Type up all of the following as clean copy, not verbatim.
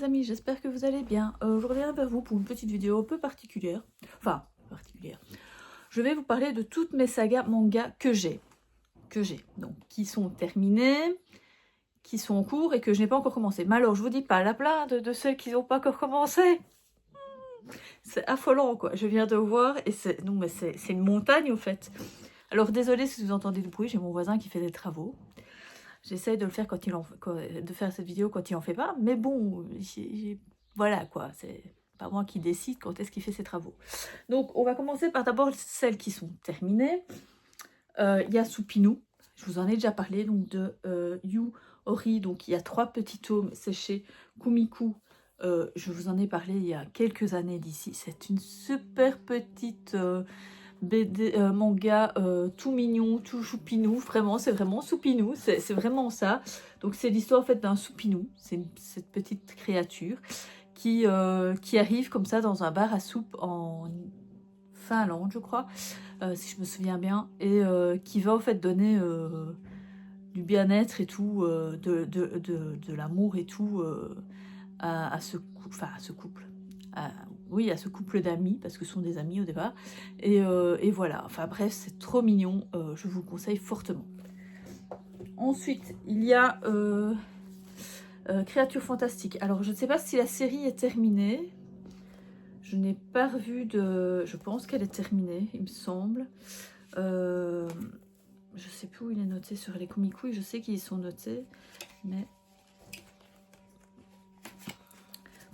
les amis, j'espère que vous allez bien. Je reviens vers vous pour une petite vidéo un peu particulière. Enfin, particulière. Je vais vous parler de toutes mes sagas manga que j'ai. Donc, qui sont terminées, qui sont en cours et que je n'ai pas encore commencé. Mais alors, je vous dis pas la plainte de celles qui n'ont pas encore commencé. C'est affolant, quoi. Je viens de voir et c'est... Non, mais c'est une montagne, au fait. Alors, désolé si vous entendez du bruit, j'ai mon voisin qui fait des travaux. J'essaye de le faire de faire cette vidéo quand il en fait pas, mais bon, voilà quoi, c'est pas moi qui décide quand est-ce qu'il fait ses travaux. Donc on va commencer par d'abord celles qui sont terminées. Il y a Supinu, je vous en ai déjà parlé, donc de Yu Ori, donc il y a 3 petits tomes, c'est chez Kumiku. Je vous en ai parlé il y a quelques années d'ici, c'est une super petite... BD, manga tout mignon, tout choupinou, vraiment, c'est vraiment soupinou, c'est vraiment ça. Donc c'est l'histoire en fait d'un soupinou, c'est cette petite créature qui arrive comme ça dans un bar à soupe en Finlande, je crois, si je me souviens bien, et qui va en fait donner du bien-être et tout, de l'amour et tout à ce couple. Oui, à ce couple d'amis, parce que ce sont des amis au départ. Et voilà, enfin bref, c'est trop mignon, je vous le conseille fortement. Ensuite, il y a Créatures Fantastiques. Alors, je ne sais pas si la série est terminée. Je n'ai pas revu de... Je pense qu'elle est terminée, il me semble. Je ne sais plus où il est noté sur les Komiku, je sais qu'ils sont notés, mais...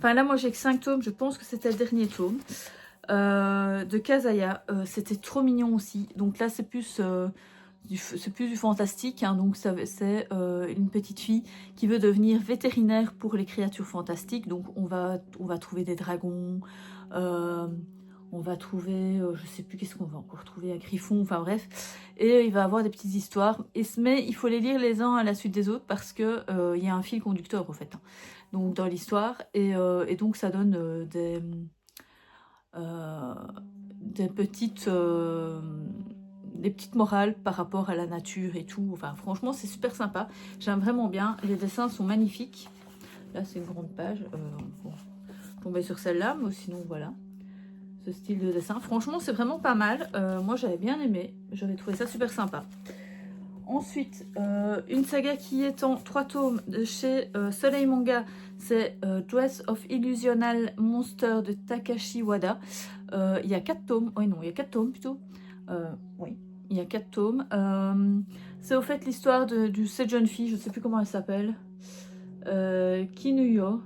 Enfin là, moi j'ai que 5 tomes, je pense que c'était le dernier tome. De Kazaya, c'était trop mignon aussi. Donc là, c'est plus du fantastique. Hein, donc c'est une petite fille qui veut devenir vétérinaire pour les créatures fantastiques. Donc on va trouver des dragons, on va trouver, je sais plus qu'est-ce qu'on va encore trouver, un griffon, enfin bref. Et il va avoir des petites histoires. Mais il faut les lire les uns à la suite des autres parce que il y a un fil conducteur au fait. Hein, donc dans l'histoire. Et donc ça donne des petites morales par rapport à la nature et tout. Enfin franchement c'est super sympa, j'aime vraiment bien, les dessins sont magnifiques. Là c'est une grande page, bon, tomber sur celle-là, mais sinon voilà, ce style de dessin, franchement c'est vraiment pas mal. Moi j'avais bien aimé, j'avais trouvé ça super sympa. Ensuite, une saga qui est en 3 tomes de chez Soleil Manga, c'est Dress of Illusional Monster de Takashi Wada. Il y a 4 tomes, oui non, il y a 4 tomes plutôt. Oui, il y a 4 tomes. C'est au fait l'histoire de cette jeune fille, je ne sais plus comment elle s'appelle, Kinuyo,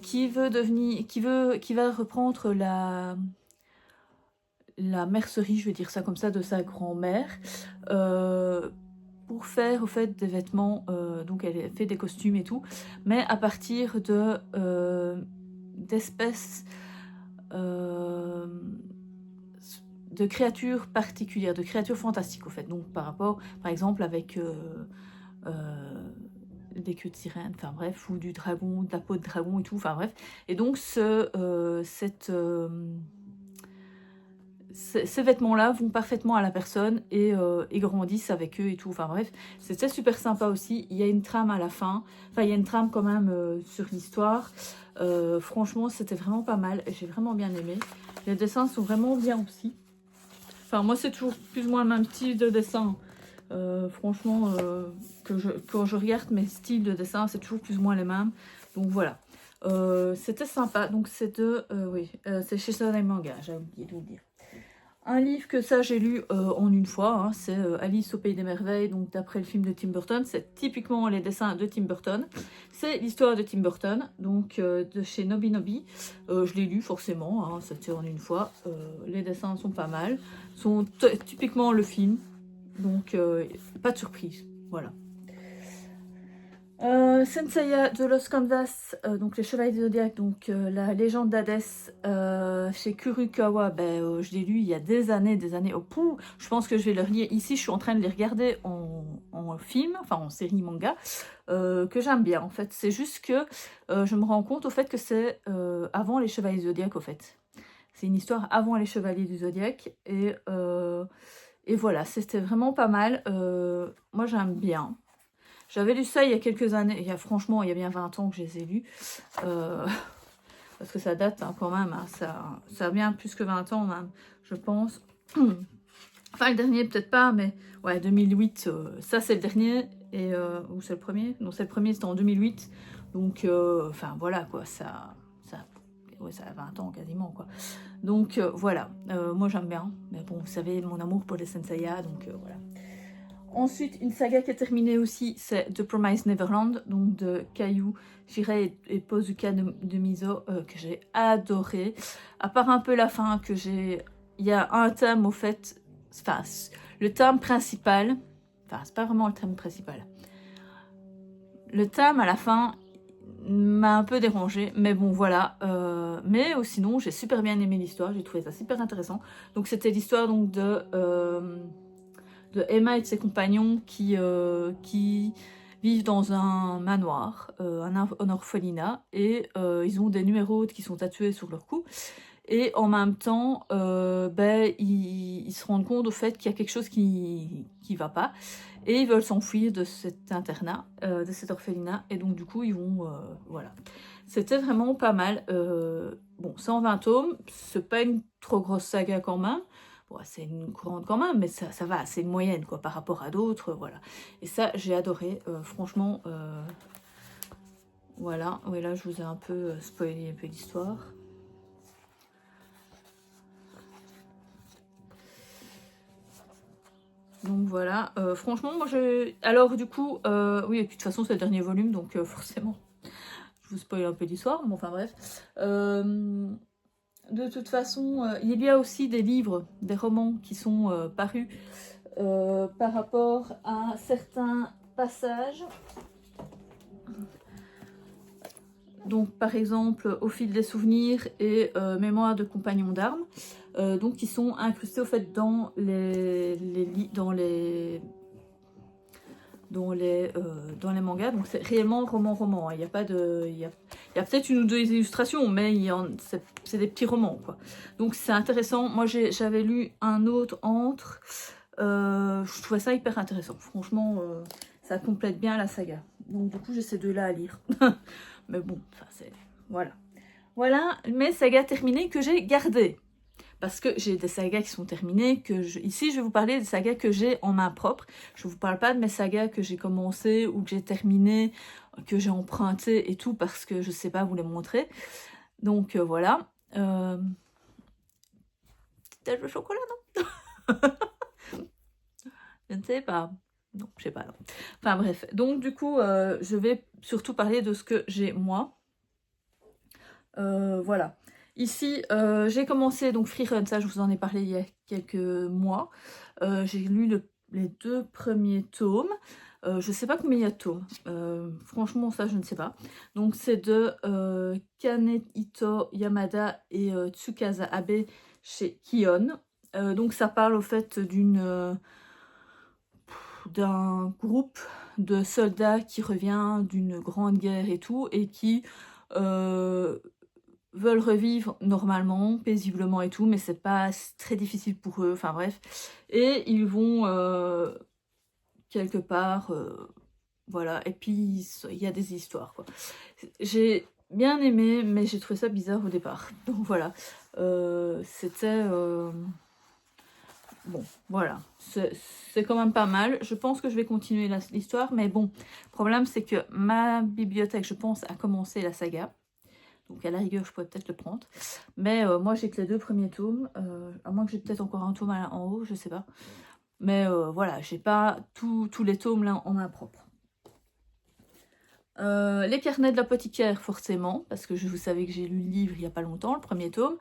qui va reprendre la mercerie, je vais dire ça comme ça, de sa grand-mère, pour faire au fait des vêtements, donc elle fait des costumes et tout, mais à partir de d'espèces de créatures particulières, de créatures fantastiques au fait, donc par exemple avec des queues de sirène, enfin bref, ou du dragon, de la peau de dragon et tout, enfin bref, et donc ces vêtements-là vont parfaitement à la personne et grandissent avec eux et tout. Enfin bref, c'était super sympa aussi. Il y a une trame à la fin. Enfin, il y a une trame quand même sur l'histoire. Franchement, c'était vraiment pas mal. J'ai vraiment bien aimé. Les dessins sont vraiment bien aussi. Enfin, moi, c'est toujours plus ou moins le même style de dessin. Franchement, quand je regarde mes styles de dessin, c'est toujours plus ou moins les mêmes. Donc voilà. C'était sympa. Donc c'est c'est chez Soleil Manga, j'ai oublié de vous le dire. Un livre que ça j'ai lu en une fois, hein, c'est Alice au Pays des Merveilles, donc d'après le film de Tim Burton, c'est typiquement les dessins de Tim Burton. C'est l'histoire de Tim Burton, donc de chez Nobi Nobi. Je l'ai lu forcément, hein, c'était en une fois. Les dessins sont pas mal, sont typiquement le film, donc pas de surprise, voilà. Senseiya de Los Canvas, donc les Chevaliers du Zodiaque, donc la légende d'Hadès chez Kurukawa, je l'ai lu il y a des années, oh, pouh, je pense que je vais le relire ici, je suis en train de les regarder en film, enfin en série manga, que j'aime bien en fait, c'est juste que je me rends compte au fait que c'est avant les Chevaliers du Zodiaque au fait, c'est une histoire avant les Chevaliers du Zodiaque, et voilà, c'était vraiment pas mal, moi j'aime bien. J'avais lu ça il y a quelques années, franchement, il y a bien 20 ans que je les ai lus. Parce que ça date hein, quand même, hein, ça a bien plus que 20 ans même, je pense. Enfin, le dernier, peut-être pas, mais ouais, 2008, ça c'est le dernier, ou c'est le premier? Non, c'est le premier, c'était en 2008. Donc, enfin, voilà, quoi, ouais, ça a 20 ans quasiment, quoi. Donc, voilà, moi j'aime bien, mais bon, vous savez, mon amour pour les Senseiya, donc voilà. Ensuite, une saga qui est terminée aussi, c'est The Promised Neverland, donc de Kayu Shirei et Pozuka de Miso, que j'ai adoré. À part un peu la fin, il y a un thème au fait, enfin, le thème principal, enfin, c'est pas vraiment le thème principal. Le thème à la fin m'a un peu dérangé, mais bon, voilà. Mais sinon, j'ai super bien aimé l'histoire, j'ai trouvé ça super intéressant. Donc, c'était l'histoire donc de Emma et de ses compagnons qui vivent dans un manoir, un orphelinat, et ils ont des numéros qui sont tatoués sur leur cou. Et en même temps, ils se rendent compte au fait qu'il y a quelque chose qui va pas. Et ils veulent s'enfuir de cet internat, de cet orphelinat. Et donc du coup, ils vont... voilà. C'était vraiment pas mal. Bon, 120 tomes, c'est pas une trop grosse saga quand même. Bon, c'est une grande quand même, mais ça va, c'est une moyenne quoi, par rapport à d'autres, voilà. Et ça, j'ai adoré, franchement, voilà. Oui, là, je vous ai un peu spoilé un peu l'histoire. Donc voilà, franchement, moi je... Alors du coup, oui, et puis de toute façon, c'est le dernier volume, donc forcément, je vous spoil un peu l'histoire, mais enfin bref. De toute façon, il y a aussi des livres, des romans qui sont parus par rapport à certains passages. Donc par exemple Au fil des souvenirs et Mémoire de compagnon d'armes, donc qui sont incrustés au fait dans dans les mangas. Donc c'est réellement roman. Il n'y a pas de, il y a peut-être une ou deux illustrations, mais c'est des petits romans quoi. Donc c'est intéressant. Moi j'avais lu un autre entre. Je trouvais ça hyper intéressant. Franchement, ça complète bien la saga. Donc du coup j'ai ces deux-là à lire. Mais bon, c'est... Voilà. Voilà mes sagas terminées que j'ai gardées. Parce que j'ai des sagas qui sont terminées. Ici, je vais vous parler des sagas que j'ai en main propre. Je ne vous parle pas de mes sagas que j'ai commencé ou que j'ai terminé, que j'ai emprunté et tout, parce que je ne sais pas vous les montrer. Donc voilà. Petite tache de chocolat, non? Je ne sais pas. Non, je sais pas. Non. Enfin bref. Donc du coup, je vais surtout parler de ce que j'ai moi. Voilà. Ici, j'ai commencé donc Freerun, ça je vous en ai parlé il y a quelques mois. J'ai lu les 2 premiers tomes. Je sais pas combien il y a de tomes. Franchement, ça je ne sais pas. Donc c'est de Kanehito Yamada et Tsukasa Abe chez Kion. Donc ça parle au fait d'un groupe de soldats qui revient d'une grande guerre et tout, et qui veulent revivre normalement, paisiblement et tout, mais c'est pas très difficile pour eux, enfin bref. Et ils vont quelque part, voilà, et puis il y a des histoires, quoi. J'ai bien aimé, mais j'ai trouvé ça bizarre au départ. Donc voilà, c'était... Bon, voilà, c'est quand même pas mal. Je pense que je vais continuer l'histoire, mais bon, le problème c'est que ma bibliothèque, je pense, a commencé la saga. Donc à la rigueur, je pourrais peut-être le prendre. Mais moi, j'ai que les 2 premiers tomes. À moins que j'ai peut-être encore un tome en haut, je sais pas. Mais voilà, j'ai pas tous les tomes là en main propre. Les carnets de l'apothicaire, forcément, parce que vous savez que j'ai lu le livre il n'y a pas longtemps, le premier tome.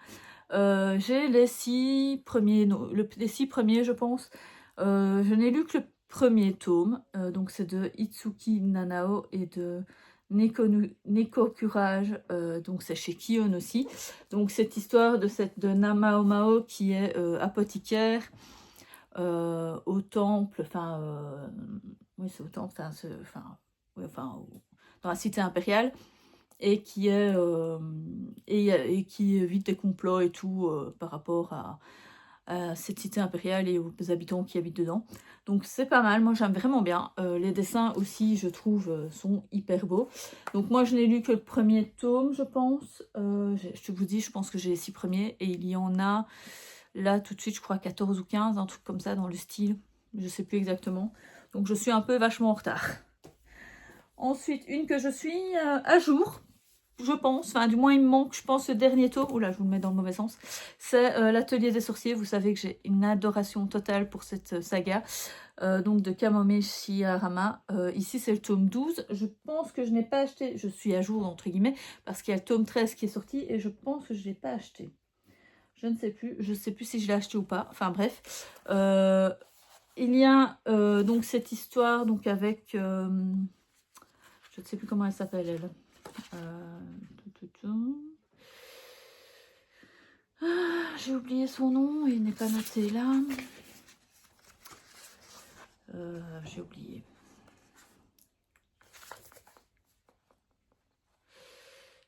J'ai les 6 premiers, les 6 premiers, je pense. Je n'ai lu que le premier tome, donc c'est de Itsuki Nanao et de Neko Courage, donc c'est chez Kion aussi. Donc cette histoire de Namao Mao qui est apothicaire au temple, enfin, oui c'est au temple, dans la cité impériale, et qui est et qui évite des complots et tout par rapport cette cité impériale et aux habitants qui habitent dedans. Donc c'est pas mal, moi j'aime vraiment bien. Les dessins aussi, je trouve, sont hyper beaux. Donc moi je n'ai lu que le premier tome, je pense. Je vous dis, je pense que j'ai les 6 premiers. Et il y en a, là tout de suite, je crois 14 ou 15, un truc comme ça dans le style. Je sais plus exactement. Donc je suis un peu vachement en retard. Ensuite, une que je suis à jour, je pense, enfin du moins il me manque, je pense, le dernier tome, oula je vous le mets dans le mauvais sens, c'est l'Atelier des sorciers. Vous savez que j'ai une adoration totale pour cette saga, donc de Kamome Shiharama. Ici c'est le tome 12, je pense que je n'ai pas acheté, je suis à jour entre guillemets, parce qu'il y a le tome 13 qui est sorti, et je pense que je ne l'ai pas acheté. Je ne sais plus, je ne sais plus si je l'ai acheté ou pas, enfin bref. Il y a donc cette histoire donc avec, je ne sais plus comment elle s'appelle elle. J'ai oublié son nom, il n'est pas noté là. J'ai oublié.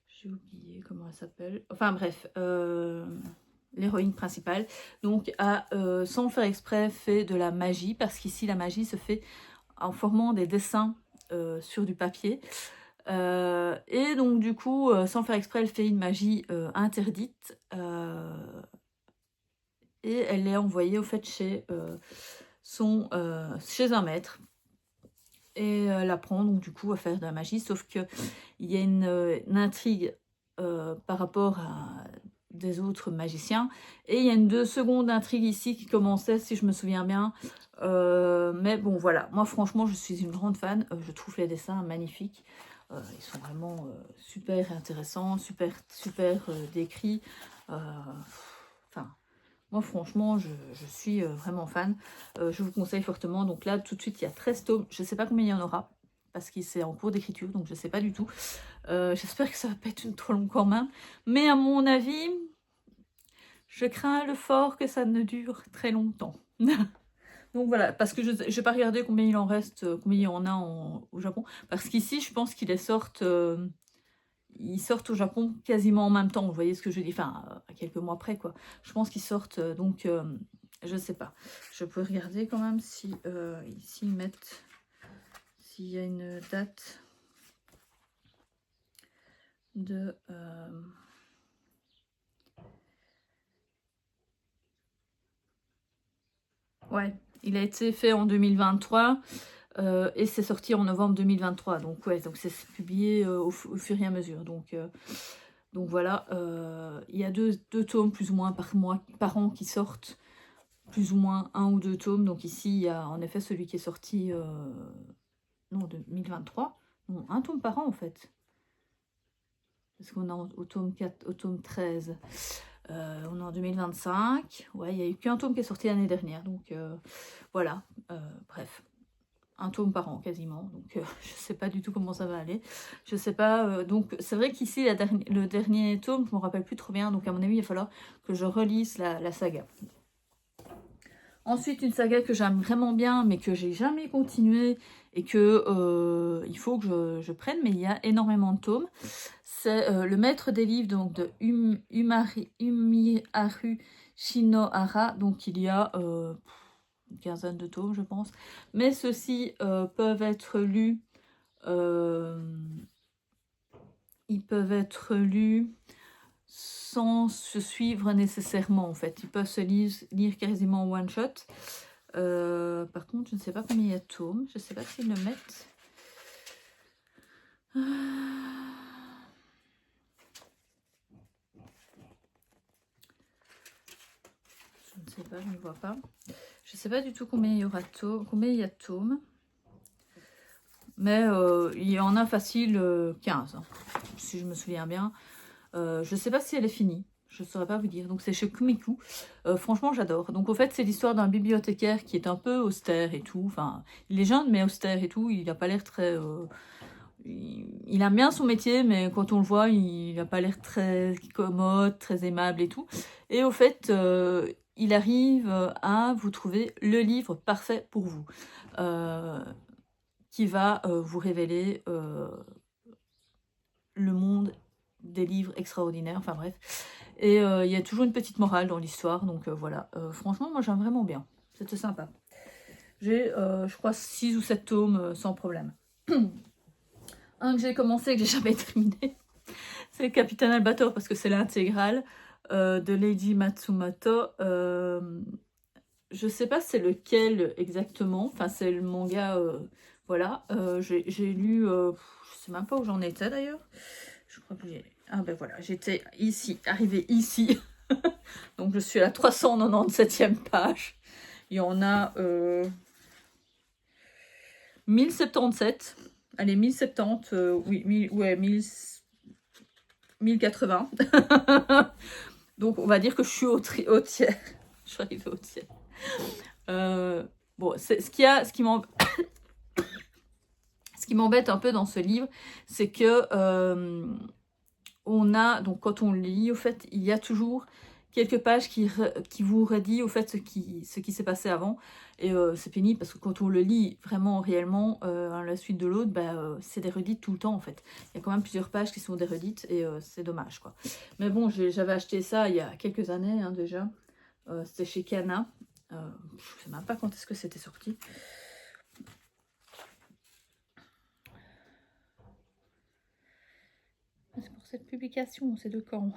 J'ai oublié comment elle s'appelle. Enfin bref, l'héroïne principale, donc a, sans le faire exprès, fait de la magie, parce qu'ici la magie se fait en formant des dessins sur du papier. Et donc du coup, sans le faire exprès, elle fait une magie interdite. Et elle est envoyée au fait chez, chez un maître. Et elle apprend donc du coup à faire de la magie, sauf que il y a une intrigue par rapport à des autres magiciens, et il y a une seconde intrigue ici qui commençait, si je me souviens bien, mais bon voilà, moi franchement je suis une grande fan, je trouve les dessins magnifiques, ils sont vraiment super intéressants, super décrits, enfin moi franchement je suis vraiment fan, je vous conseille fortement. Donc là tout de suite il y a 13 tomes, je ne sais pas combien il y en aura, parce que c'est en cours d'écriture, donc je ne sais pas du tout. J'espère que ça va pas être une trop longue quand même, mais à mon avis, je crains le fort que ça ne dure très longtemps. Donc voilà, parce que je n'ai pas regardé combien il en reste, combien il y en a au Japon, parce qu'ici je pense qu'ils sortent, ils sortent au Japon quasiment en même temps, vous voyez ce que je dis, enfin à quelques mois près quoi. Je pense qu'ils sortent, donc je sais pas. Je peux regarder quand même si ici ils mettent, s'il y a une date de... Ouais, il a été fait en 2023 et c'est sorti en novembre 2023. Donc ouais, donc c'est publié au fur et à mesure. Donc voilà, il y a deux tomes plus ou moins par an qui sortent, plus ou moins 1 ou 2 tomes. Donc ici, il y a en effet celui qui est sorti, non, 2023. Non, 1 tome par an en fait. Parce qu'on est au tome 4, au tome 13. On est en 2025. Ouais, il n'y a eu qu'un tome qui est sorti l'année dernière. Donc voilà, bref. 1 tome par an quasiment. Donc je ne sais pas du tout comment ça va aller. Je sais pas. Donc c'est vrai qu'ici, le dernier tome, je ne me rappelle plus trop bien. Donc à mon avis, il va falloir que je relise la saga. Ensuite, une saga que j'aime vraiment bien, mais que j'ai jamais continué et que il faut que je prenne, mais il y a énormément de tomes. C'est Le Maître des Livres, donc de Umiharu Shinohara. Donc il y a une quinzaine de tomes, je pense. Mais ceux-ci peuvent être lus. Ils peuvent être lus sans se suivre nécessairement en fait. Ils peuvent se lire quasiment en one shot. Par contre, je ne sais pas combien il y a de tomes. Je ne sais pas s'ils le mettent. Je ne sais pas, je ne vois pas. Je ne sais pas du tout combien il y aura combien il y a de tomes. Mais il y en a facile 15, hein, si je me souviens bien. Je ne sais pas si elle est finie. Je ne saurais pas vous dire. Donc c'est chez Kumiku. Franchement, j'adore. Donc au fait, c'est l'histoire d'un bibliothécaire qui est un peu austère et tout. Enfin, il est jeune, mais austère et tout. Il n'a pas l'air très... il aime bien son métier, mais quand on le voit, il n'a pas l'air très commode, très aimable et tout. Et au fait, il arrive à vous trouver le livre parfait pour vous. Qui va vous révéler le monde des livres extraordinaires, enfin bref. Et il y a toujours une petite morale dans l'histoire, donc voilà. Franchement, moi j'aime vraiment bien, c'était sympa. J'ai, je crois, 6 ou 7 tomes sans problème. Un que j'ai commencé et que j'ai jamais terminé, c'est le Capitaine Albator, parce que c'est l'intégrale de Lady Matsumoto. Je sais pas c'est lequel exactement, enfin c'est le manga, voilà. J'ai lu, je sais même pas où j'en étais d'ailleurs. Je crois que j'ai... Ah ben voilà, j'étais ici, arrivée ici. Donc je suis à la 397e page. Il y en a 1077. Allez, 1070, oui, ouais, 1080. Donc on va dire que je suis au tiers. Je suis arrivée au tiers. Bon, ce qui m'embête un peu dans ce livre, c'est que on a, donc quand on lit, au fait, il y a toujours quelques pages qui vous redit au fait ce qui s'est passé avant. Et c'est pénible parce que quand on le lit vraiment réellement à la suite de l'autre, c'est des redites tout le temps en fait. Il y a quand même plusieurs pages qui sont des redites et c'est dommage quoi. Mais bon, j'avais acheté ça il y a quelques années hein, déjà. C'était chez Kana. Je ne sais même pas quand est-ce que c'était sorti. C'est pour cette publication, c'est de quand?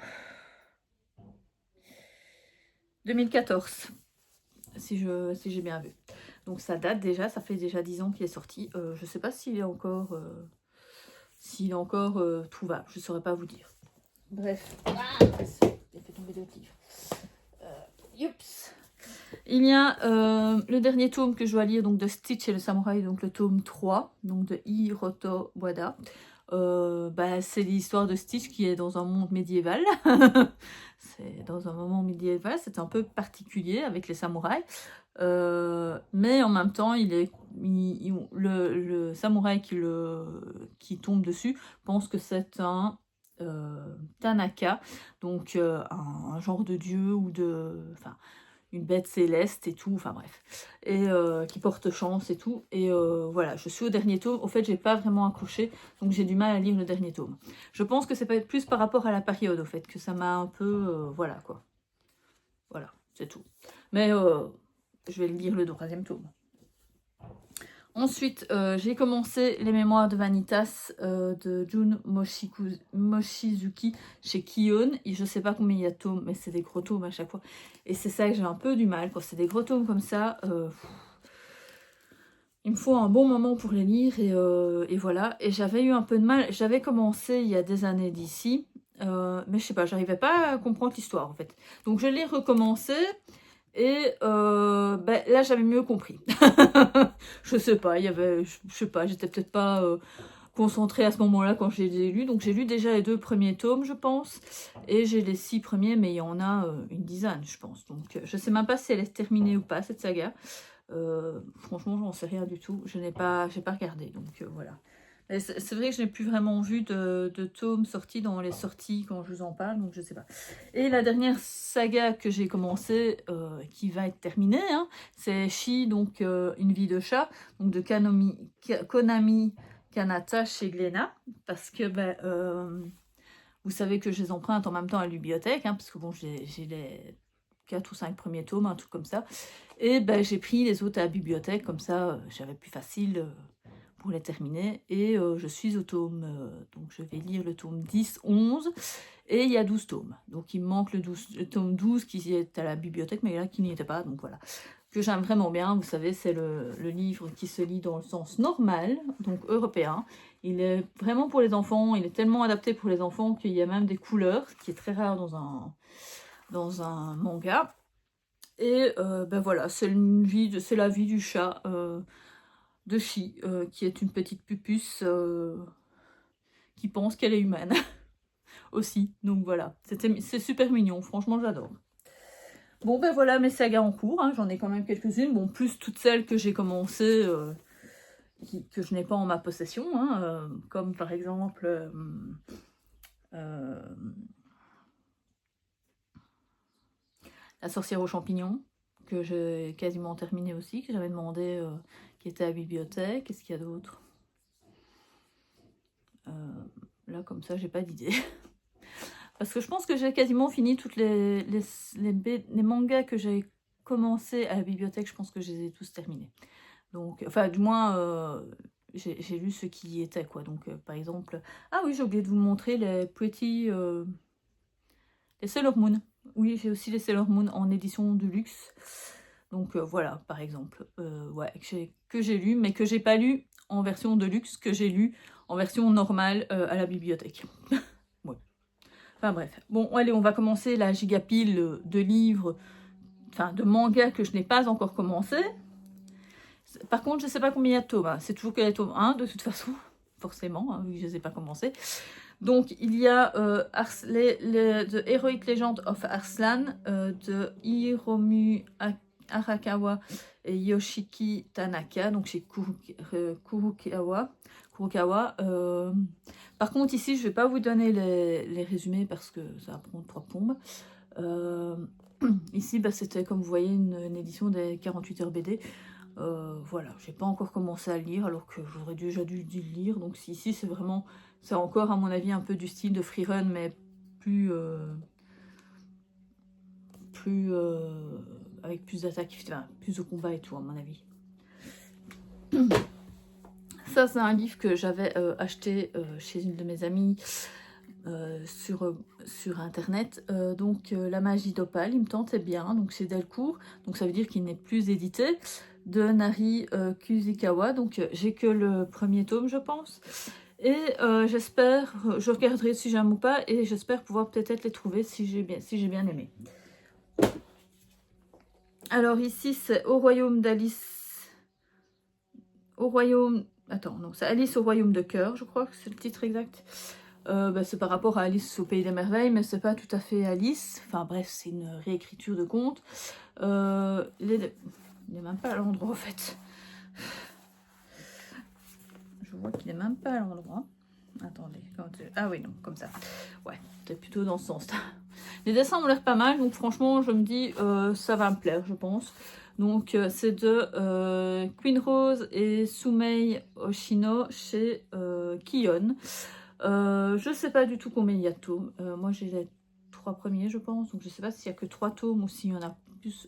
2014, si j'ai bien vu. Donc ça date déjà, ça fait déjà 10 ans qu'il est sorti. Je ne sais pas s'il est encore, trouvable, je ne saurais pas vous dire. Bref, j'ai fait tomber d'autres livres. Youps. Il y a le dernier tome que je dois lire, donc de Stitch et le Samouraï, donc le tome 3, donc de Hiroto Wada. C'est l'histoire de Stitch qui est dans un monde médiéval. C'est dans un moment médiéval, c'est un peu particulier avec les samouraïs. Mais en même temps, le samouraï qui tombe dessus pense que c'est un Tanaka, donc un genre de dieu ou enfin, une bête céleste et tout, enfin bref, et qui porte chance et tout, et voilà, je suis au dernier tome, au fait j'ai pas vraiment accroché, donc j'ai du mal à lire le dernier tome. Je pense que c'est pas plus par rapport à la période, au fait, que ça m'a un peu, voilà quoi, voilà, c'est tout. Mais je vais lire le troisième tome. Ensuite, j'ai commencé les mémoires de Vanitas de Jun Mochizuki chez Kion. Et je sais pas combien il y a de tomes, mais c'est des gros tomes à chaque fois. Et c'est ça que j'ai un peu du mal. Quand c'est des gros tomes comme ça, il me faut un bon moment pour les lire. Et voilà. Et j'avais eu un peu de mal. J'avais commencé il y a des années d'ici. Mais je sais pas, j'arrivais pas à comprendre l'histoire en fait. Donc je l'ai recommencé. Et là, j'avais mieux compris. Je sais pas, il y avait, je sais pas, j'étais peut-être pas concentrée à ce moment-là quand je les ai lus. Donc j'ai lu déjà les 2 premiers tomes, je pense. Et j'ai les 6 premiers, mais il y en a une dizaine, je pense. Donc je sais même pas si elle est terminée ou pas, cette saga. Franchement, j'en sais rien du tout. J'ai pas regardé, donc voilà. C'est vrai que je n'ai plus vraiment vu de tomes sortis dans les sorties quand je vous en parle, donc je sais pas. Et la dernière saga que j'ai commencée, qui va être terminée, hein, c'est Shi, donc Une vie de chat, donc de Konami Kanata chez Glénat, parce que vous savez que je les emprunte en même temps à la bibliothèque, hein, parce que bon, j'ai les 4 ou 5 premiers tomes, un truc comme ça. Et j'ai pris les autres à la bibliothèque, comme ça j'avais plus facile pour les terminer. Et je suis au tome, donc je vais lire le tome 10, 11, et il y a 12 tomes. Donc il me manque le tome 12 qui est à la bibliothèque, mais là qui n'y était pas, donc voilà. Que j'aime vraiment bien, vous savez, c'est le livre qui se lit dans le sens normal, donc européen. Il est vraiment pour les enfants, il est tellement adapté pour les enfants qu'il y a même des couleurs, ce qui est très rare dans un manga. Et voilà, c'est la vie du chat de Shi, qui est une petite pupusse qui pense qu'elle est humaine aussi. Donc voilà, c'est super mignon, franchement j'adore. Bon voilà mes sagas en cours, hein, j'en ai quand même quelques-unes, bon plus toutes celles que j'ai commencées, que je n'ai pas en ma possession, hein, comme par exemple La sorcière aux champignons, que j'ai quasiment terminé aussi, que j'avais demandé, qui était à la bibliothèque. Qu'est-ce qu'il y a d'autre? Là, comme ça, j'ai pas d'idée. Parce que je pense que j'ai quasiment fini toutes les mangas que j'ai commencé à la bibliothèque. Je pense que je les ai tous terminés. Donc, enfin, du moins, j'ai lu ce qui y était, quoi. Donc, par exemple... Ah oui, j'ai oublié de vous montrer les petits... les Sailor Moon. Oui, j'ai aussi les Sailor Moon en édition de luxe. Donc, voilà, par exemple. Ouais, que j'ai lu, mais que j'ai pas lu en version de luxe, que j'ai lu en version normale à la bibliothèque. Ouais. Enfin, bref. Bon, allez, on va commencer la gigapile de livres, enfin, de mangas que je n'ai pas encore commencé. Par contre, je ne sais pas combien il y a de tomes. Hein. C'est toujours que les tomes 1, de toute façon, forcément, hein, vu que je ne les ai pas commencés. Donc, il y a The Heroic Legend of Arslan de Hiromu Arakawa et Yoshiki Tanaka, donc chez Kurokawa. Par contre, ici, je ne vais pas vous donner les résumés parce que ça va prendre 3 plombes. Ici, bah, c'était, comme vous voyez, une édition des 48 heures BD. Voilà, j'ai pas encore commencé à le lire alors que j'aurais déjà dû le lire. Donc ici c'est vraiment, c'est encore à mon avis un peu du style de freerun mais plus avec plus d'attaque, enfin, plus de combat et tout à mon avis. Ça c'est un livre que j'avais acheté chez une de mes amies sur internet. Donc La magie d'Opale, il me tentait bien, donc c'est Delcourt, donc ça veut dire qu'il n'est plus édité, de Nari Kusikawa. Donc j'ai que le premier tome je pense, et j'espère, je regarderai si j'aime ou pas, et j'espère pouvoir peut-être les trouver si j'ai bien aimé. Alors ici c'est Au royaume d'Alice, attends non, c'est Alice au royaume de cœur, je crois que c'est le titre exact. Bah, c'est par rapport à Alice au pays des merveilles, mais c'est pas tout à fait Alice. Enfin bref, c'est une réécriture de conte. Il n'est même pas à l'endroit en fait. Je vois qu'il n'est même pas à l'endroit. Attendez, ah oui, non, comme ça. Ouais, c'est plutôt dans ce sens-là. Les dessins ont l'air pas mal, donc franchement, je me dis, ça va me plaire, je pense. Donc, c'est de Queen Rose et Sumei Oshino chez Kion. Je sais pas du tout combien il y a de tomes. Moi, j'ai les 3 premiers, je pense. Donc, je sais pas s'il y a que 3 tomes ou s'il y en a plus.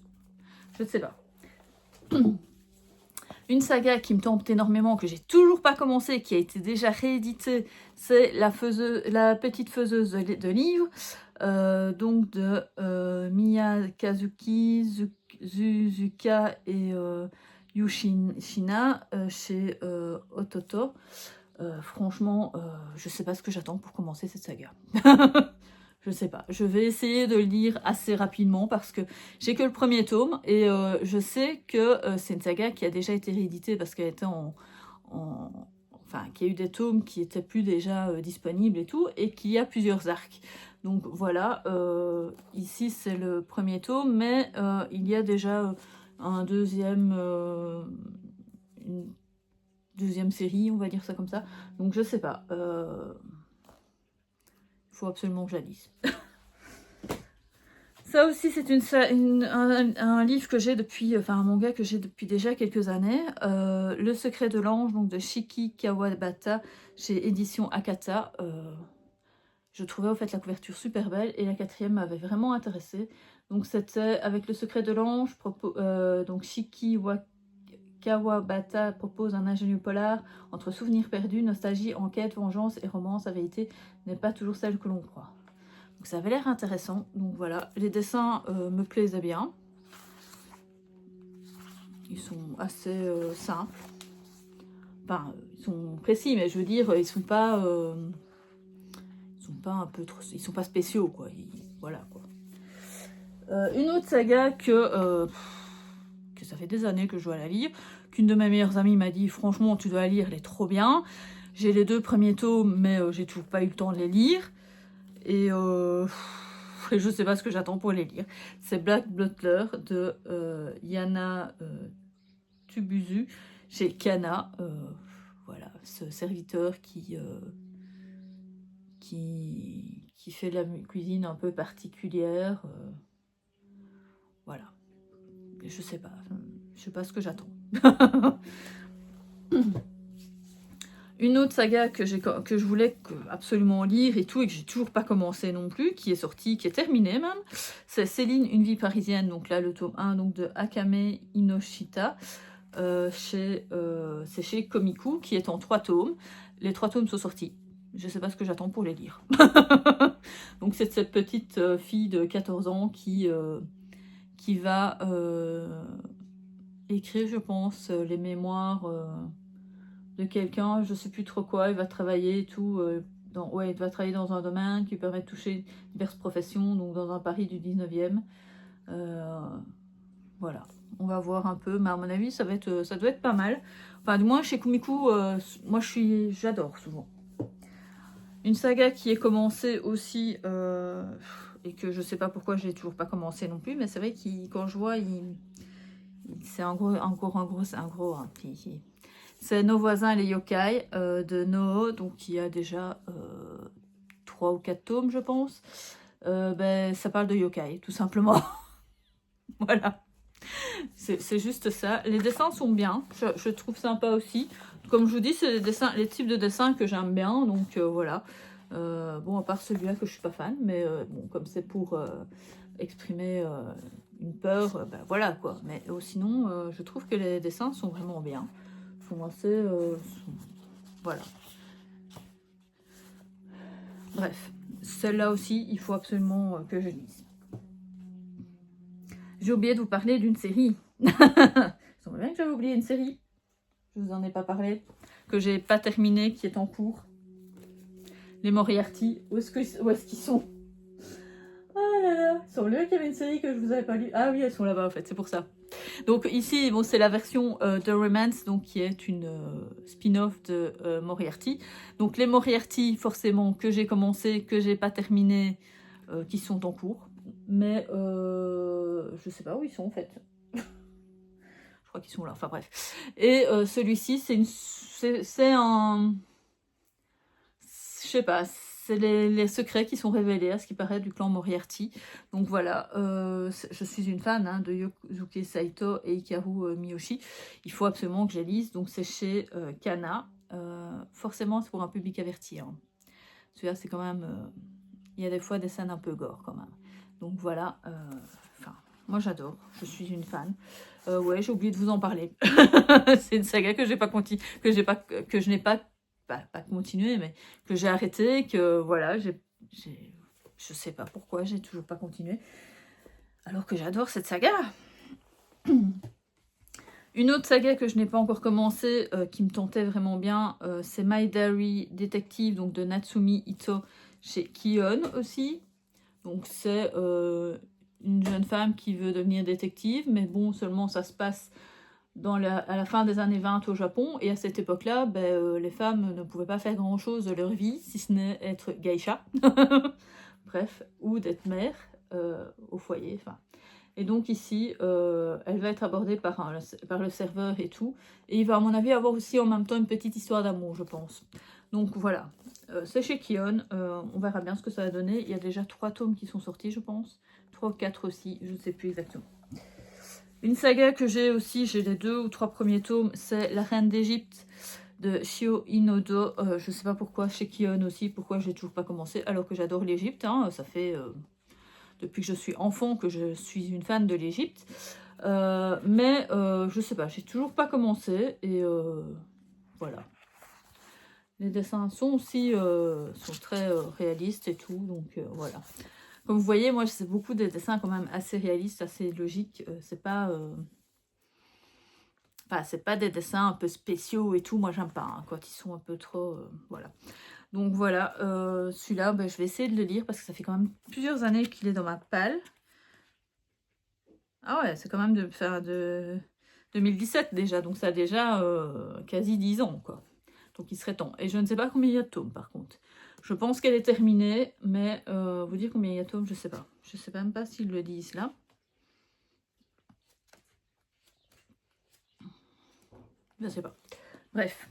Je ne sais pas. Une saga qui me tente énormément, que j'ai toujours pas commencé, qui a été déjà rééditée, c'est la petite faiseuse de livres, donc de Miyakazuki Suzuka et Yushina chez Ototo. Franchement, je sais pas ce que j'attends pour commencer cette saga. Je sais pas. Je vais essayer de le lire assez rapidement parce que j'ai que le premier tome et je sais que c'est une saga qui a déjà été rééditée parce qu'elle était enfin, qu'il y a eu des tomes qui étaient plus déjà disponibles et tout, et qu'il y a plusieurs arcs. Donc voilà, ici c'est le premier tome, mais il y a déjà une deuxième série, on va dire ça comme ça. Donc je sais pas. Il faut absolument que je la lise. Ça aussi, c'est un livre que j'ai depuis, enfin un manga que j'ai depuis déjà quelques années. Le secret de l'ange, donc de Shiki Kawabata, chez Édition Akata. Je trouvais en fait la couverture super belle et la 4e m'avait vraiment intéressée. Donc c'était avec le secret de l'ange, donc Shiki Kawabata propose un ingénieux polar entre souvenirs perdus, nostalgie, enquête, vengeance et romance. La vérité n'est pas toujours celle que l'on croit. Donc ça avait l'air intéressant. Donc voilà, les dessins me plaisaient bien. Ils sont assez simples. Enfin, ils sont précis, mais je veux dire, ils sont pas un peu trop, ils sont pas spéciaux quoi. Voilà quoi. Une autre saga que ça fait des années que je dois la lire, qu'une de mes meilleures amies m'a dit franchement tu dois la lire, elle est trop bien. J'ai les 2 premiers tomes mais j'ai toujours pas eu le temps de les lire et je sais pas ce que j'attends pour les lire. C'est Black Butler de Yana Tubuzu chez Kana. Voilà, ce serviteur qui fait de la cuisine un peu particulière. Voilà. Je sais pas ce que j'attends. Une autre saga que je voulais absolument lire et tout, et que j'ai toujours pas commencé non plus, qui est sortie, qui est terminée même, c'est Céline, une vie parisienne, donc là le tome 1 donc de Akame Inoshita, c'est chez Komiku, qui est en 3 tomes. Les 3 tomes sont sortis. Je sais pas ce que j'attends pour les lire. Donc c'est cette petite fille de 14 ans qui va écrire, je pense, les mémoires de quelqu'un, je sais plus trop quoi, il va travailler et tout, il va travailler dans un domaine qui permet de toucher diverses professions, donc dans un Paris du 19e. Voilà, on va voir un peu, mais à mon avis, ça doit être pas mal. Enfin, du moins, chez Komiku, moi, j'adore souvent. Une saga qui est commencée aussi, et que je sais pas pourquoi j'ai toujours pas commencé non plus, mais c'est vrai que quand je vois, c'est un gros, c'est Nos voisins les yokai de Noho, donc il y a déjà 3 ou 4 tomes, je pense. Ça parle de yokai, tout simplement. Voilà. C'est juste ça. Les dessins sont bien, je trouve sympa aussi. Comme je vous dis, c'est les types de dessins que j'aime bien, donc voilà. Bon, à part celui-là que je suis pas fan, mais bon, comme c'est pour exprimer une peur, voilà quoi. Mais sinon, je trouve que les dessins sont vraiment bien. Sont assez... voilà. Bref, celle-là aussi, il faut absolument que je lise. J'ai oublié de vous parler d'une série. Il semble bien que j'avais oublié une série. Je vous en ai pas parlé. Que j'ai pas terminé, qui est en cours. Les Moriarty. Où est-ce qu'ils sont? Oh là là. Il semble bien qu'il y avait une série que je vous avais pas lue. Ah oui, elles sont là-bas en fait, c'est pour ça. Donc ici, bon, c'est la version de Romance, donc qui est une spin-off de Moriarty. Donc les Moriarty, forcément, que j'ai commencé, que j'ai pas terminé, qui sont en cours. Mais je sais pas où ils sont en fait. Je crois qu'ils sont là, enfin bref. Et celui-ci, c'est un... Je sais pas, c'est les secrets qui sont révélés à ce qui paraît du clan Moriarty. Donc voilà, je suis une fan de Yosuke Saito et Hikaru Miyoshi. Il faut absolument que je les lise. Donc c'est chez Kana. Forcément, c'est pour un public averti. Hein. Celui-là, c'est quand même... il y a des fois des scènes un peu gore quand même. Donc voilà, moi j'adore, je suis une fan. Ouais, j'ai oublié de vous en parler. C'est une saga que j'ai pas que je n'ai pas continué, mais que j'ai arrêté, que voilà, je sais pas pourquoi j'ai toujours pas continué. Alors que j'adore cette saga. Une autre saga que je n'ai pas encore commencé, qui me tentait vraiment bien, c'est My Diary Detective, donc de Natsumi Ito chez Kion aussi. Donc c'est une jeune femme qui veut devenir détective, mais bon, seulement ça se passe à la fin des années 20 au Japon, et à cette époque-là, les femmes ne pouvaient pas faire grand-chose de leur vie, si ce n'est être geisha, bref, ou d'être mère au foyer, enfin. Et donc ici, elle va être abordée par le serveur et tout, et il va à mon avis avoir aussi en même temps une petite histoire d'amour, je pense. Donc voilà, c'est chez Kion, on verra bien ce que ça va donner. Il y a déjà 3 tomes qui sont sortis, je pense. 3 ou 4 aussi, je ne sais plus exactement. Une saga que j'ai aussi, j'ai les 2 ou 3 premiers tomes, c'est La Reine d'Égypte de Shio Inodo. Je ne sais pas pourquoi, chez Kion aussi, pourquoi j'ai toujours pas commencé, alors que j'adore l'Égypte. Hein, ça fait depuis que je suis enfant que je suis une fan de l'Égypte. Mais je sais pas, j'ai toujours pas commencé, et voilà. Les dessins sont aussi sont très réalistes et tout, donc voilà. Comme vous voyez, moi, c'est beaucoup des dessins quand même assez réalistes, assez logiques. C'est pas des dessins un peu spéciaux et tout. Moi, j'aime pas hein, quand ils sont un peu trop... voilà. Donc voilà, celui-là, je vais essayer de le lire parce que ça fait quand même plusieurs années qu'il est dans ma palle. Ah ouais, c'est quand même de 2017 déjà, donc ça a déjà quasi 10 ans, quoi. Donc il serait temps. Et je ne sais pas combien il y a de tomes, par contre. Je pense qu'elle est terminée, mais vous dire combien il y a de tomes, je sais pas. Je sais même pas s'ils le disent là. Je sais pas. Bref.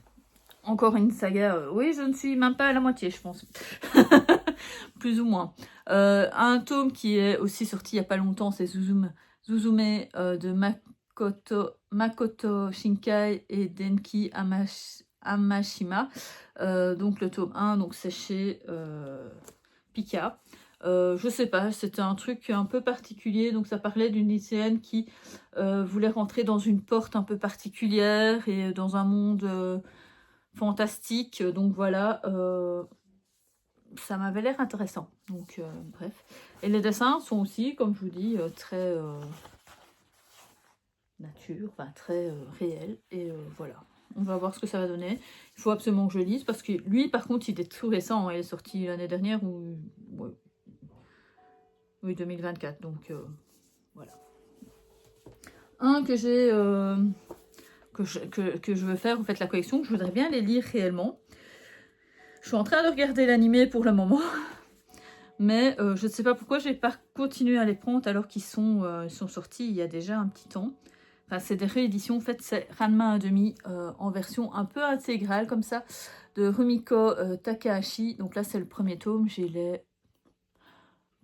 Encore une saga. Oui, je ne suis même pas à la moitié, je pense. Plus ou moins. Un tome qui est aussi sorti il n'y a pas longtemps, c'est Suzume de Makoto Shinkai et Denki Hamashima. Donc le tome 1, donc c'est chez Pika. Je sais pas, c'était un truc un peu particulier, donc ça parlait d'une lycéenne qui voulait rentrer dans une porte un peu particulière et dans un monde fantastique, donc voilà, ça m'avait l'air intéressant, donc bref. Et les dessins sont aussi, comme je vous dis, très nature, enfin très réels, et voilà. On va voir ce que ça va donner. Il faut absolument que je lise, parce que lui, par contre, il est tout récent, hein, il est sorti l'année dernière, ou... Ouais. Oui, 2024, donc voilà. Un que j'ai... que je veux faire, en fait, la collection, je voudrais bien les lire réellement. Je suis en train de regarder l'animé pour le moment, mais je ne sais pas pourquoi j'ai pas continué à les prendre alors qu'ils sont sortis il y a déjà un petit temps. Enfin, c'est des rééditions, en fait, c'est Ranma 1/2 en version un peu intégrale, comme ça, de Rumiko Takahashi. Donc là, c'est le premier tome, j'ai les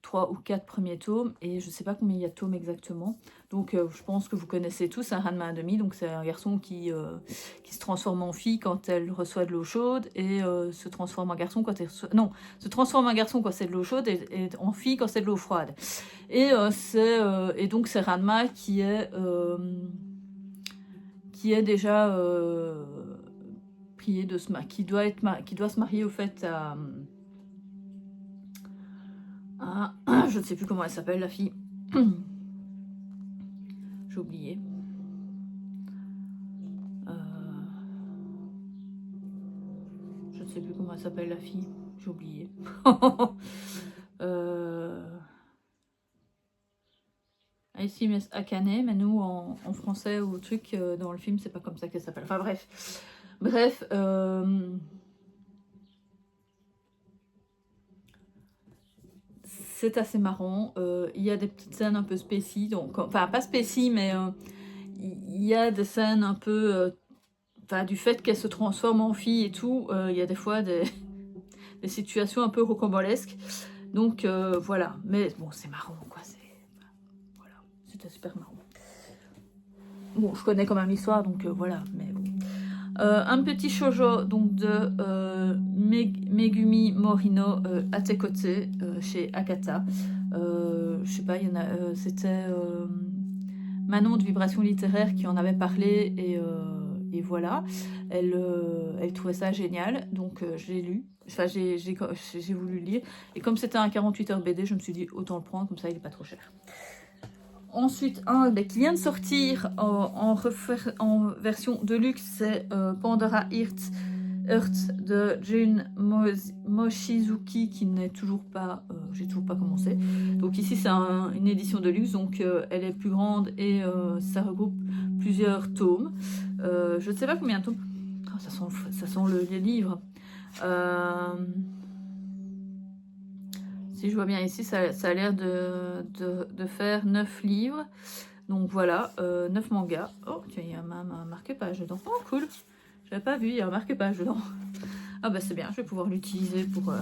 3 ou 4 premiers tomes, et je sais pas combien il y a de tomes exactement. Donc je pense que vous connaissez tous un Ranma 1/2, donc c'est un garçon qui se transforme en fille quand elle reçoit de l'eau chaude, et se transforme en garçon quand elle reçoit... Non, se transforme en garçon quand c'est de l'eau chaude, et en fille quand c'est de l'eau froide. Et, et donc c'est Ranma qui est déjà prié de se marier, qui doit se marier au fait à... je ne sais plus comment elle s'appelle, la fille. J'ai oublié. Je ne sais plus comment elle s'appelle, la fille. J'ai oublié. Ici, Miss Akane, mais nous, en français ou truc, dans le film, c'est pas comme ça qu'elle s'appelle. Enfin, bref. Bref. C'est assez marrant. Il y a des petites scènes un peu spécies, donc, enfin pas spécies, mais il y a des scènes un peu, enfin du fait qu'elle se transforme en fille et tout, il y a des fois des situations un peu rocambolesques. Donc voilà, mais bon, c'est marrant quoi, voilà, c'était super marrant. Bon, je connais quand même l'histoire, donc voilà, mais bon. Un petit shoujo donc de Megumi Morino, Atekote, chez Akata. Je sais pas, il y en a, c'était Manon de Vibration Littéraire qui en avait parlé, et voilà. Elle trouvait ça génial, donc je l'ai lu. Enfin, j'ai voulu le lire. Et comme c'était un 48 heures BD, je me suis dit autant le prendre, comme ça il n'est pas trop cher. Ensuite, un qui vient de sortir en version de luxe, c'est Pandora Earth de Jun Mochizuki, qui n'est toujours pas, j'ai toujours pas commencé. Donc ici c'est une édition de luxe, donc elle est plus grande, et ça regroupe plusieurs tomes. Je ne sais pas combien de tomes. Oh, ça sent les livres. Si je vois bien ici, ça a l'air de faire 9 livres. Donc voilà, 9 mangas. Oh, tiens, il y a même un marque-page dedans. Oh, cool. Je n'avais pas vu, il y a un marque-page dedans. Ah bah c'est bien, je vais pouvoir l'utiliser pour...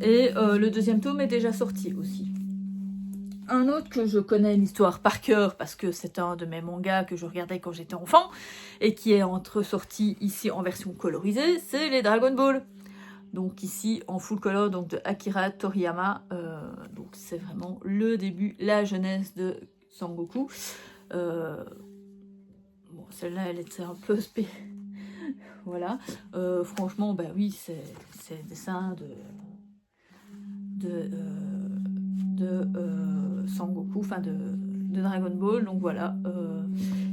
Et le deuxième tome est déjà sorti aussi. Un autre que je connais l'histoire par cœur, parce que c'est un de mes mangas que je regardais quand j'étais enfant, et qui est sorti ici en version colorisée, c'est les Dragon Ball. Donc ici en full color, donc de Akira Toriyama. Donc c'est vraiment le début, la jeunesse de Sangoku. Bon, celle-là, elle était un peu voilà. Franchement, bah oui, c'est le dessin de Sangoku, enfin de Dragon Ball. Donc voilà.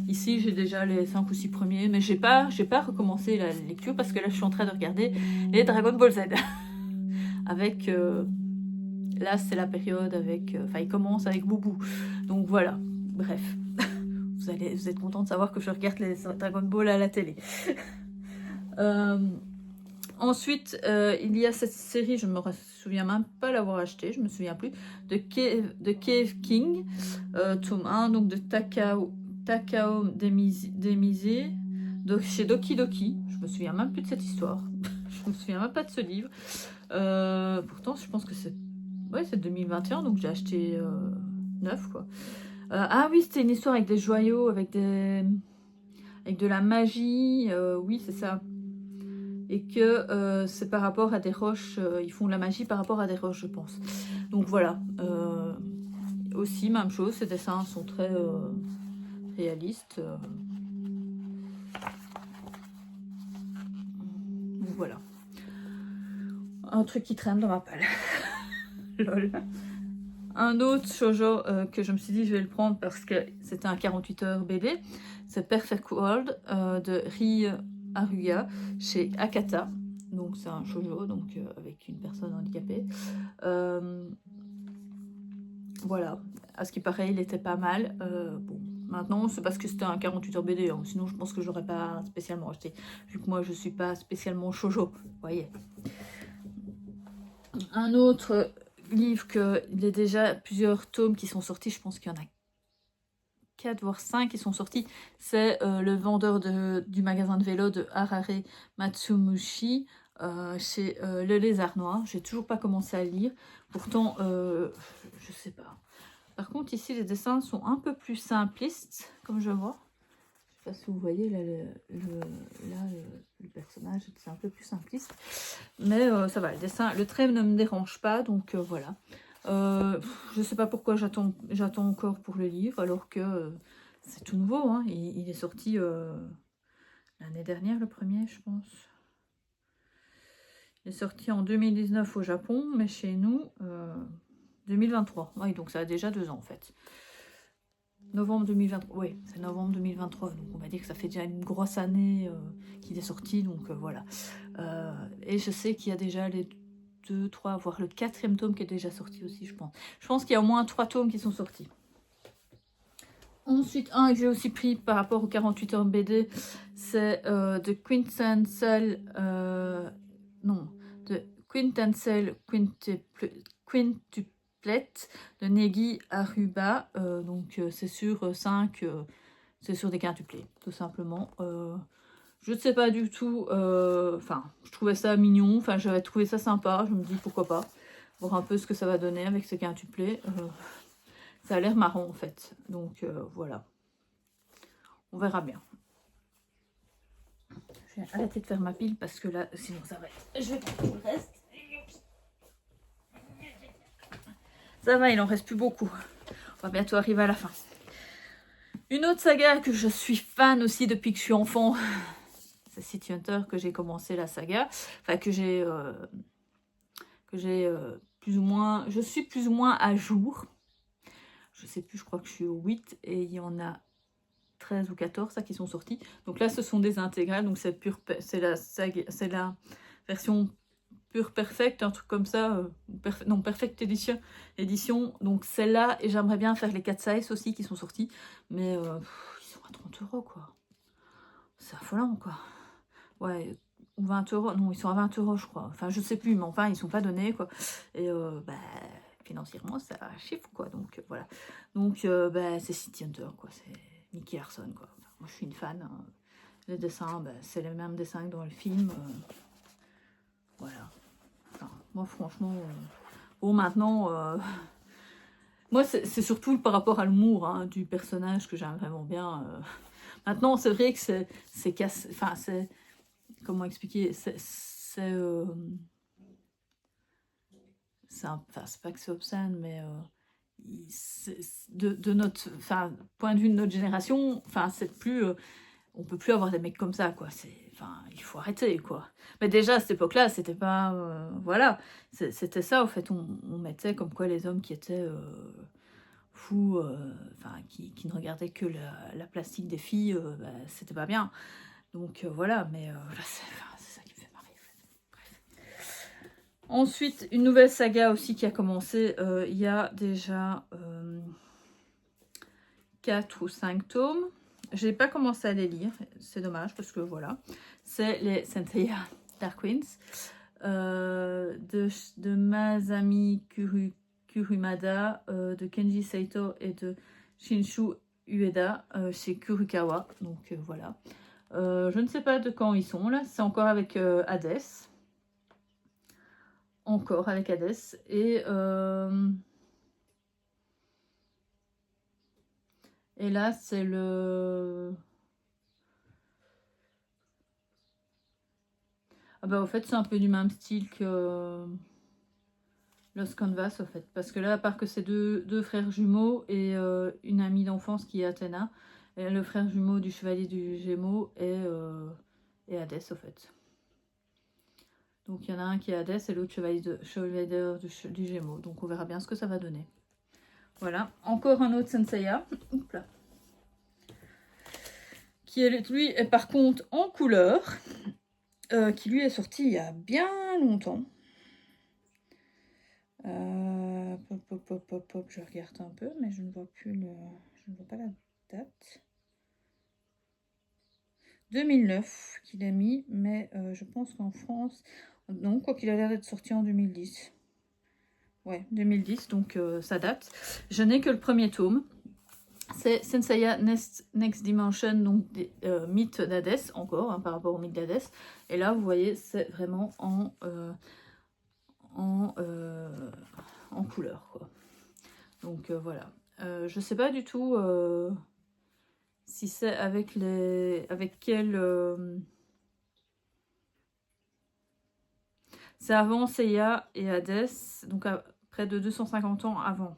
Ici, j'ai déjà les 5 ou 6 premiers, mais j'ai pas recommencé la lecture parce que là, je suis en train de regarder les Dragon Ball Z. Avec... là, c'est la période avec... Enfin, il commence avec Boubou. Donc voilà. Bref. Vous êtes content de savoir que je regarde les Dragon Ball à la télé. Ensuite, il y a cette série, je me souviens même pas l'avoir achetée, je me souviens plus, de Cave King, tome 1, donc de Takao Demise, chez Doki Doki. Je me souviens même plus de cette histoire. Je me souviens même pas de ce livre. Pourtant, je pense que c'est 2021, donc j'ai acheté 9, quoi. Ah oui, c'était une histoire avec des joyaux, avec avec de la magie, oui c'est ça. Et que c'est par rapport à des roches, ils font de la magie par rapport à des roches je pense. Donc voilà, aussi même chose, ces dessins sont très réalistes. Donc voilà. Un truc qui traîne dans ma palle. Lol. Un autre shoujo que je me suis dit je vais le prendre parce que c'était un 48 heures BD, c'est Perfect World de Rie Haruga chez Akata. Donc c'est un shoujo donc, avec une personne handicapée. Voilà, à ce qui paraît il était pas mal. Bon, maintenant c'est parce que c'était un 48 heures BD, hein. Sinon je pense que je l'aurais pas spécialement acheté, vu que moi je suis pas spécialement shoujo, vous voyez. Un autre livre il y a déjà plusieurs tomes qui sont sortis, je pense qu'il y en a 4 voire 5 qui sont sortis, c'est le vendeur du magasin de vélo de Harare Matsumushi chez Le Lézard Noir. J'ai toujours pas commencé à le lire, pourtant je sais pas. Par contre ici les dessins sont un peu plus simplistes comme je vois. Je sais pas si vous voyez là le personnage c'est un peu plus simpliste, mais ça va, le dessin, le trait ne me dérange pas, donc voilà. Je sais pas pourquoi j'attends encore pour le livre alors que c'est tout nouveau, hein. Il est sorti l'année dernière, le premier je pense. Il est sorti en 2019 au Japon, mais chez nous 2023. Oui, donc ça a déjà 2 ans en fait. Novembre 2023, oui, c'est novembre 2023, donc on va dire que ça fait déjà une grosse année qu'il est sorti, donc voilà. Et je sais qu'il y a déjà les 2, 3, voire le 4e tome qui est déjà sorti aussi, je pense. Je pense qu'il y a au moins 3 tomes qui sont sortis. Ensuite, un que j'ai aussi pris par rapport aux 48 heures BD, c'est de Quintessential, de Quintessential Quintuplet de Negi Aruba. Donc c'est sur 5, c'est sur des quintuplés, tout simplement. Je ne sais pas du tout, enfin, je trouvais ça mignon, enfin, j'avais trouvé ça sympa, je me dis pourquoi pas, voir un peu ce que ça va donner avec ce quintuplé. Ça a l'air marrant en fait, donc voilà, on verra bien. Je vais arrêter de faire ma pile parce que là, sinon ça va être... Je vais prendre le reste. Ça va, il en reste plus beaucoup. On va bientôt arriver à la fin. Une autre saga que je suis fan aussi depuis que je suis enfant, c'est City Hunter que j'ai commencé la saga, enfin que j'ai plus ou moins, je suis plus ou moins à jour. Je sais plus, je crois que je suis au 8 et il y en a 13 ou 14 ça, qui sont sortis. Donc là ce sont des intégrales, donc c'est la version pure perfect, un truc comme ça, non perfect édition, donc celle-là, et j'aimerais bien faire les 4 size aussi qui sont sortis, mais ils sont à 30 € quoi, c'est affolant quoi. Ouais, ou 20 €, non ils sont à 20 € je crois, enfin je sais plus, mais enfin ils sont pas donnés quoi, et bah financièrement ça chiffre quoi, donc voilà, donc bah, c'est City Hunter quoi, c'est Nicky Larson quoi. Enfin, moi je suis une fan, hein. Les dessins bah, c'est les mêmes dessins que dans le film, voilà. Enfin, moi franchement bon maintenant moi c'est surtout par rapport à l'humour, hein, du personnage que j'aime vraiment bien. Maintenant c'est vrai que c'est casse, enfin c'est, comment expliquer, enfin c'est pas que c'est obscène, mais de notre, enfin, point de vue de notre génération, enfin c'est plus, on peut plus avoir des mecs comme ça quoi, c'est, enfin il faut arrêter quoi. Mais déjà à cette époque là c'était pas, voilà, c'était ça au fait, on mettait comme quoi les hommes qui étaient fous, enfin qui ne regardaient que la plastique des filles, bah, c'était pas bien, donc voilà, mais là c'est ça qui me fait marrer. Ensuite, une nouvelle saga aussi qui a commencé, il y a déjà 4 ou 5 tomes. Je n'ai pas commencé à les lire, c'est dommage parce que voilà. C'est les Senseiya Dark Queens de Masami Kurumada, de Kenji Saito et de Shinshu Ueda chez Kurukawa. Donc voilà. Je ne sais pas de quand ils sont là, c'est encore avec Hades. Encore avec Hades, et là c'est le Ah bah, au fait, c'est un peu du même style que Lost Canvas, au fait. Parce que là, à part que c'est deux frères jumeaux et une amie d'enfance qui est Athéna, et le frère jumeau du chevalier du Gémeaux est Hadès, au fait. Donc, il y en a un qui est Hadès et l'autre chevalier du Gémeaux. Donc, on verra bien ce que ça va donner. Voilà. Encore un autre Senseiya. Oups là. Qui est, lui, est par contre en couleur. Qui lui est sorti il y a bien longtemps. Je regarde un peu, mais je ne vois plus je ne vois pas la date. 2009 qu'il a mis, mais je pense qu'en France, non, quoi qu'il a l'air d'être sorti en 2010. Ouais, 2010, donc ça date. Je n'ai que le premier tome. C'est Senseiya Next Dimension, donc mythe d'Hadès, encore, hein, par rapport au mythe d'Hadès. Et là, vous voyez, c'est vraiment en couleur, quoi. Donc voilà. Je sais pas du tout si c'est avec quel... c'est avant Seiya et Hadès, donc à près de 250 ans avant.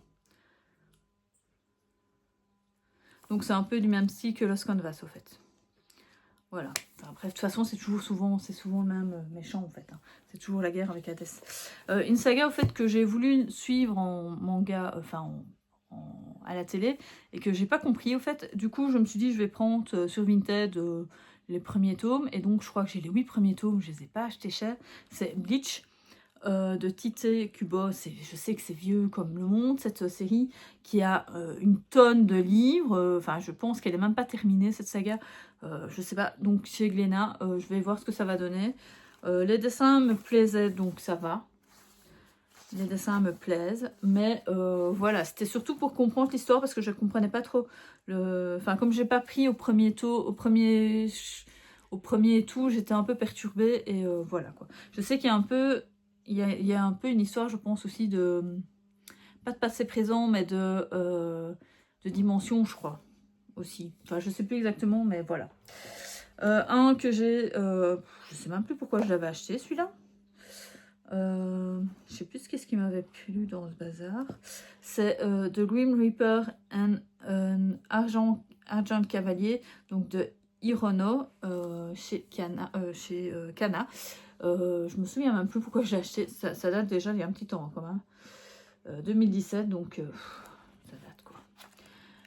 Donc c'est un peu du même style que Lost Canvas, au fait. Voilà. Enfin, bref, de toute façon, c'est souvent le même méchant, en fait. Hein. C'est toujours la guerre avec Hadès. Une saga, au fait, que j'ai voulu suivre en manga, enfin à la télé, et que j'ai pas compris, au fait. Du coup, je me suis dit, je vais prendre sur Vinted les premiers tomes, et donc je crois que j'ai les 8 premiers tomes, je les ai pas achetés cher. C'est Bleach. De Tite Kubo, je sais que c'est vieux comme le monde, cette série, qui a une tonne de livres, enfin je pense qu'elle n'est même pas terminée cette saga, je sais pas, donc chez Glénat, je vais voir ce que ça va donner. Les dessins me plaisaient, donc ça va, les dessins me plaisent, mais voilà, c'était surtout pour comprendre l'histoire, parce que je ne comprenais pas trop, enfin comme j'ai pas pris au premier tout, j'étais un peu perturbée, et voilà quoi. Je sais qu'il y a un peu... Il y a un peu une histoire, je pense, aussi de... Pas de passé présent, mais de dimension, je crois, aussi. Enfin, je sais plus exactement, mais voilà. Un que j'ai... je sais même plus pourquoi je l'avais acheté, celui-là. Je sais plus ce qui m'avait plu dans ce bazar. C'est The Grim Reaper and Argent Cavalier, donc de Hirono, chez Kana. Je me souviens même plus pourquoi je l'ai acheté. Ça date déjà il y a un petit temps quand même. 2017, donc ça date quoi.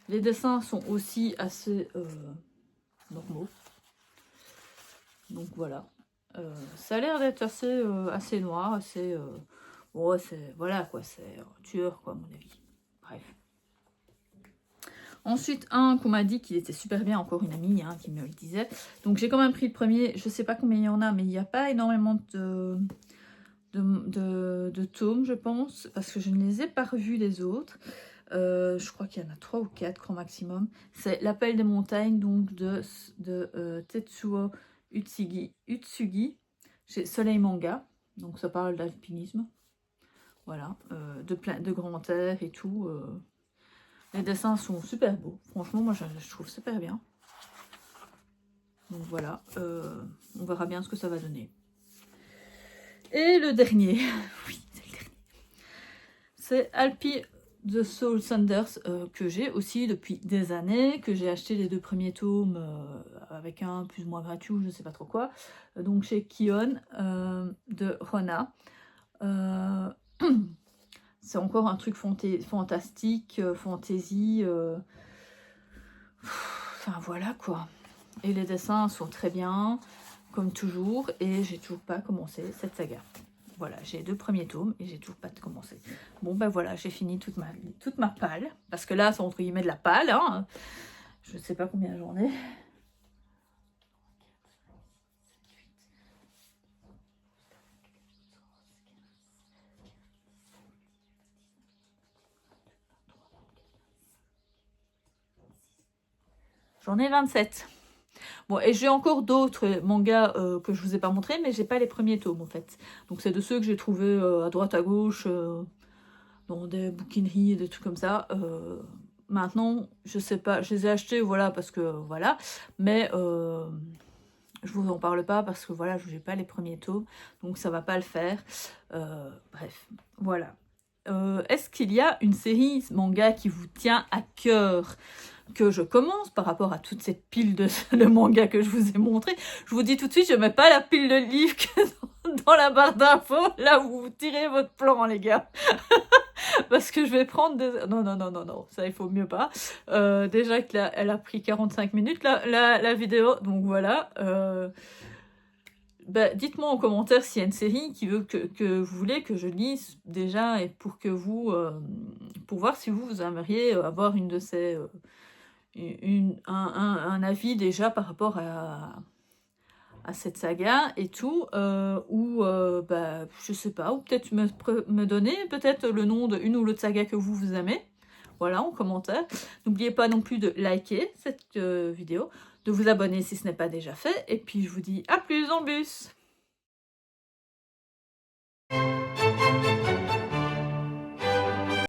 Les dessins sont aussi assez normaux. Donc voilà. Ça a l'air d'être assez noir, assez... bon, c'est... Voilà quoi, c'est tueur quoi à mon avis. Bref. Ensuite, un qu'on m'a dit qu'il était super bien, encore une amie hein, qui me le disait. Donc j'ai quand même pris le premier, je sais pas combien il y en a, mais il n'y a pas énormément de tomes, je pense, parce que je ne les ai pas revus les autres. Je crois qu'il y en a 3 ou 4 grand maximum. C'est L'Appel des montagnes, donc de Tetsuo Utsugi, chez Soleil Manga. Donc ça parle d'alpinisme. Voilà, de grands airs et tout. Les dessins sont super beaux. Franchement, moi, je trouve super bien. Donc voilà, on verra bien ce que ça va donner. Et le dernier, oui, c'est le dernier. C'est Alpi The Soul Sanders, que j'ai aussi depuis des années, que j'ai acheté les 2 premiers tomes avec un plus ou moins gratuit, je ne sais pas trop quoi. Donc chez Kion de Rona. C'est encore un truc fantastique, fantaisie. Enfin voilà quoi. Et les dessins sont très bien, comme toujours. Et j'ai toujours pas commencé cette saga. Voilà, j'ai 2 premiers tomes et j'ai toujours pas commencé. Bon ben voilà, j'ai fini toute ma palle. Parce que là, c'est entre guillemets de la palle. Hein. Je sais pas combien j'en ai. J'en ai 27. Bon, et j'ai encore d'autres mangas que je vous ai pas montré, mais j'ai pas les premiers tomes en fait. Donc c'est de ceux que j'ai trouvés à droite à gauche, dans des bouquineries et des trucs comme ça. Maintenant, je sais pas, je les ai achetés, voilà, parce que voilà. Mais je vous en parle pas parce que voilà, je n'ai pas les premiers tomes, donc ça va pas le faire. Bref, voilà. Est-ce qu'il y a une série manga qui vous tient à cœur que je commence par rapport à toute cette pile de manga que je vous ai montré? Je vous dis tout de suite, je mets pas la pile de livres que dans la barre d'infos, là où vous tirez votre plan, les gars. Parce que je vais prendre des... Non, ça il faut mieux pas. Déjà que elle a pris 45 minutes la vidéo, donc voilà. Bah, dites-moi en commentaire s'il y a une série qui veut que vous voulez que je lise déjà et pour que vous... pour voir si vous aimeriez avoir une de ces... un avis déjà par rapport à cette saga et tout, ou bah, je sais pas, ou peut-être me donner peut-être le nom d'une ou l'autre saga que vous aimez, voilà, en commentaire. N'oubliez pas non plus de liker cette vidéo, de vous abonner si ce n'est pas déjà fait, et puis je vous dis à plus en bus.